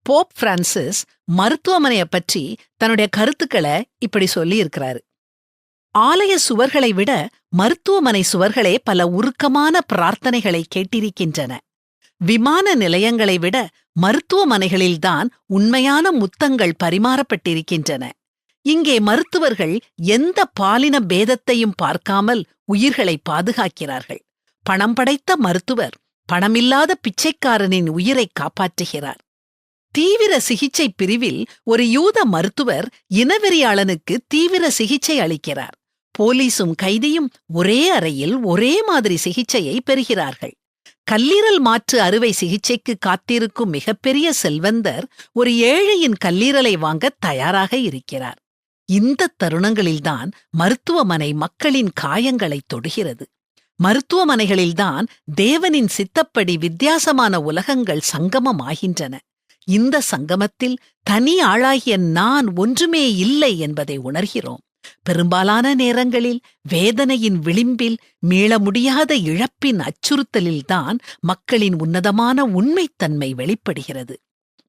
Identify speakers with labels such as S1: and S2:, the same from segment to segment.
S1: Pope Francis மருத்துவமனைய பற்றி தன்னுடைய கருத்துக்களை இப்படி சொல்லி இருக்கிறாரு. ஆலய சுவர்களை விட மருத்துவமனை சுவர்களே பல உருக்கமான பிரார்த்தனைகளை கேட்டிருக்கின்றன. விமான நிலையங்களை விட மருத்துவமனைகளில்தான் உண்மையான முத்தங்கள் பரிமாறப்பட்டிருக்கின்றன. இங்கே மருத்துவர்கள் எந்த பாலின பேதத்தையும் பார்க்காமல் உயிர்களை பாதுகாக்கிறார்கள். பணம் படைத்த மருத்துவர் பணமில்லாத பிச்சைக்காரனின் உயிரை காப்பாற்றுகிறார். தீவிர சிகிச்சை பிரிவில் ஒரு யூத மருத்துவர் இனவெறியாளனுக்கு தீவிர சிகிச்சை அளிக்கிறார். போலீசும் கைதியும் ஒரே அறையில் ஒரே மாதிரி சிகிச்சையை பெறுகிறார்கள். கல்லீரல் மாற்று அறுவை சிகிச்சைக்கு காத்திருக்கும் மிகப்பெரிய செல்வந்தர் ஒரு ஏழையின் கல்லீரலை வாங்க தயாராக இருக்கிறார். இந்த தருணங்களில்தான் மருத்துவமனை மக்களின் காயங்களை தொடுகிறது. மருத்துவமனைகளில்தான் தேவனின் சித்தப்படி வித்தியாசமான உலகங்கள் சங்கமமாகின்றன. இந்த சங்கமத்தில் தனி ஆளாகிய நான் ஒன்றுமே இல்லை என்பதை உணர்கிறோம். பெரும்பாலான நேரங்களில் வேதனையின் விளிம்பில் மீள முடியாத இழப்பின் அச்சுறுத்தலில்தான் மக்களின் உன்னதமான உண்மைத்தன்மை வெளிப்படுகிறது.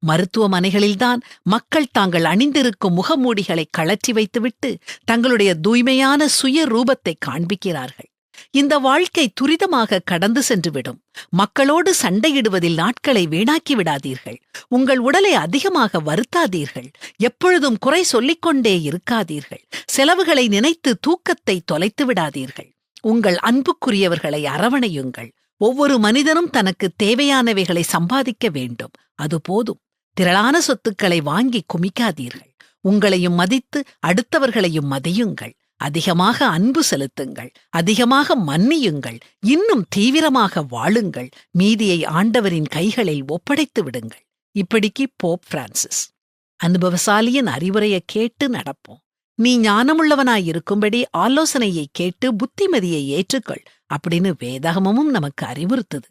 S1: மருத்துவமனைகளில்தான் மக்கள் தாங்கள் அணிந்திருக்கும் முகமூடிகளை கழற்றி வைத்துவிட்டு தங்களுடைய தூய்மையான சுய ரூபத்தை காண்பிக்கிறார்கள். இந்த வாழ்க்கை துரிதமாக கடந்து சென்றுவிடும். மக்களோடு சண்டையிடுவதில் நாட்களை வீணாக்கி விடாதீர்கள். உங்கள் உடலை அதிகமாக வருத்தாதீர்கள். எப்பொழுதும் குறை சொல்லிக்கொண்டே இருக்காதீர்கள். செலவுகளை நினைத்து தூக்கத்தை தொலைத்து விடாதீர்கள். உங்கள் அன்புக்குரியவர்களை அரவணையுங்கள். ஒவ்வொரு மனிதனும் தனக்கு தேவையானவைகளை சம்பாதிக்க வேண்டும். அது போதும். திரளான சொத்துக்களை வாங்கி குமிக்காதீர்கள். உங்களையும் மதித்து அடுத்தவர்களையும் மதியுங்கள். அதிகமாக அன்பு செலுத்துங்கள். அதிகமாக மன்னியுங்கள். இன்னும் தீவிரமாக வாழுங்கள். மீதியை ஆண்டவரின் கைகளில் ஒப்படைத்து விடுங்கள். இப்படிக்கு போப் பிரான்சிஸ். அனுபவசாலியின் அறிவுரையை கேட்டு நடப்போம். நீ ஞானமுள்ளவனாயிருக்கும்படி ஆலோசனையை கேட்டு புத்திமதியை ஏற்றுக்கொள் அப்படின்னு வேதாகமமும் நமக்கு அறிவுறுத்துது.